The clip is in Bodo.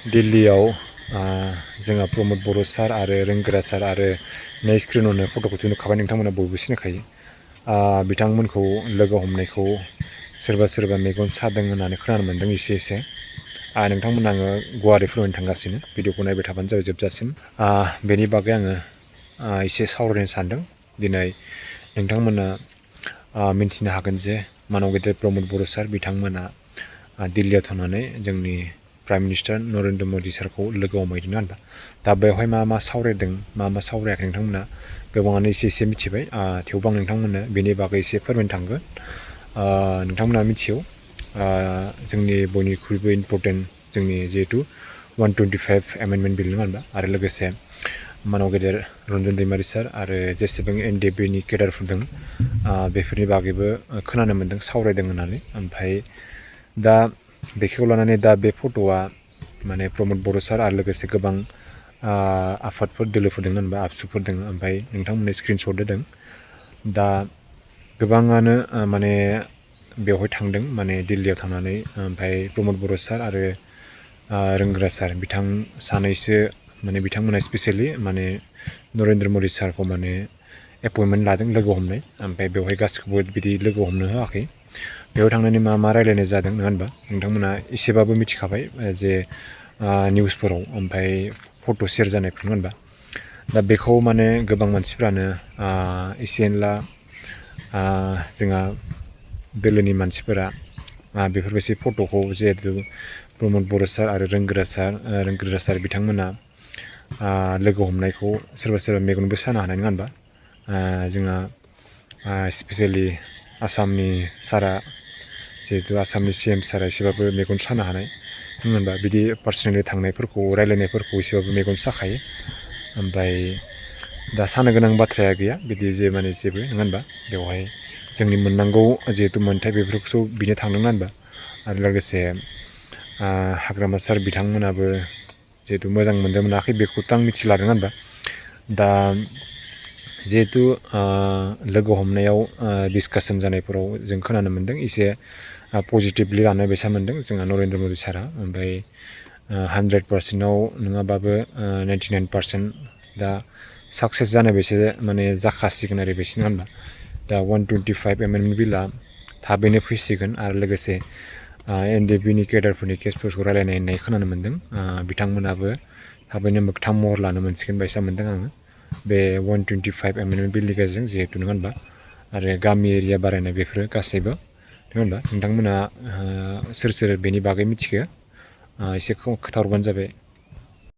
दिल्लीयाव जोंहा प्रमद बर' सार आरो रोंगोरा सार आरो नै स्क्रिनावनो फट'खौथ' नुखाबाय नोंथांमोना बयबो सिनायखायो बिथांमोनखौ लोगो हमनायखौ सोरबा मेगन सादों होननानै खोनानो मोन्दों एसे नोंथांमोन आङो गुवारै फोरमायनो थांगासिनो भिडिअखौ नायबाय थाबानो जाबाय जोबजासिम बेनि बागै आङो एसे सावरायनो सानदों दिनै नोंथांमोना मिन्थिनो हागोन जे मानव गेदेर प्रमद बर' सार बिथांमोना दिल्लीयाव थांनानै जोंनि प्राइम मिनिस्टार नरेन्द्र मदि सारखौ लोगो हमहैदों होनबा दा बेवहाय मा सावरायदों मा सावरायाखै नोंथांमोना गोबाङानो एसे मिथिबाय थेवबो आं नोंथांमोननो बेनि बागै एसे फोरमायनो थांगोन नोंथांमोना मिथिगौ जोंनि बयनिख्रुइबो इम्परटेन्ट जोंनि जिहेतु 125 एमेन्डमेन्ट बिल नङा होनबा आरो लोगोसे मानव गेदेर रन्जन दैमारि सार आरो जेसेबां एनडिएफबिनि केडारफोर दं बेफोरनि बागैबो खोनानो मोन्दों सावरायदों होननानै ओमफ्राय दा बेखौ लानानै दा बे फट'आ माने प्रमद बर' सार आरो लोगोसे गोबां आफादफोर दोलोफोर दङ होनबा आबसुफोर दङ ओमफ्राय नोंथांमोननो स्क्रिनशट होदों दा गोबाङानो माने बेवहाय थांदों माने दिल्लीयाव थांनानै ओमफ्राय प्रमद बर' सार आरो रोंगोरा सार बिथां सानैसो माने बिथांमोना स्पेसियेलि माने नरेन्द्र मदि सारखौ माने एपइन्टमेन्ट लादों लोगो हमनाय ओमफ्राय बेवहाय गासिखौबो बिदि लोगो हमनो होआखै बेयाव थांनानै मा रायलायनाय जादों नङा होनबा नोंथांमोना एसेबाबो मिथिखाबाय जे निउसफोराव ओमफ्राय फट' शेयार जानायफोर नङा होनबा दा बेखौ माने गोबां मानसिफ्रानो एसे एनला जोंहा दोलोनि मानसिफोरा बेफोरबायदि फट'खौ जिहेतु प्रमद बर' सार आरो रोंगोरा सार बिथांमोना लोगो हमनायखौ सोरबा मेगनबो सानो हानाय नङा होनबा जोंहा स्पेसियेलि आसामनि सारा जिहेतु आसामनि CM सारा एसेबाबो मेगन सानो हानाय नङा होनबा बिदि पार्सनेलि थांनायफोरखौ रायलायनायफोरखौ एसेबाबो मेगन साखायो ओमफ्राय दा सानो गोनां बाथ्राया गैया बिदि जेबो नङा होनबा बेवहाय जोंनि मोननांगौ जिहेतु मोन्थाय बेफोरखौसो बिनो थांदों नङा होनबा आरो लोगोसे हाग्रामा सार बिथांमोनाबो जिहेतु मोजां मोनदों मोनाखै बेखौथ' आं मिथिला नङा होनबा दा जिहेतु लोगो हमनायाव डिसकासन जानायफोराव जों खोनानो मोन्दों एसे पजिटिभलि लानाय बायसा मोन्दों जोंहा नरेन्द्र मदि सारा ओमफ्राय 100%आव नङाबाबो 99% दा साक्सेस जानाय बायसो माने जाखासिगोन आरो बायसो नङा होनबा दा 125 एमेन्डमेन्ट बिलआ थाबैनो फैसिगोन आरो लोगोसे एनडिएफबिनि केडारफोरनि केसफोरखौ रायलायनाय होननाय खोनानो मोन्दों बिथांमोनाबो थाबैनो मोगथां महर लानो मोनसिगोन बायसा मोन्दों आङो बे 125 एमेन्डमेन्ट बिलनि गेजेरजों जिहेतु नङा होनबा आरो गामि एरिया बारायनाय बेफोरो गासैबो नङा होनबा नोंथांमोना सोर बेनि बागै मिथिखो एसे खोन्थाहरबानो जाबाय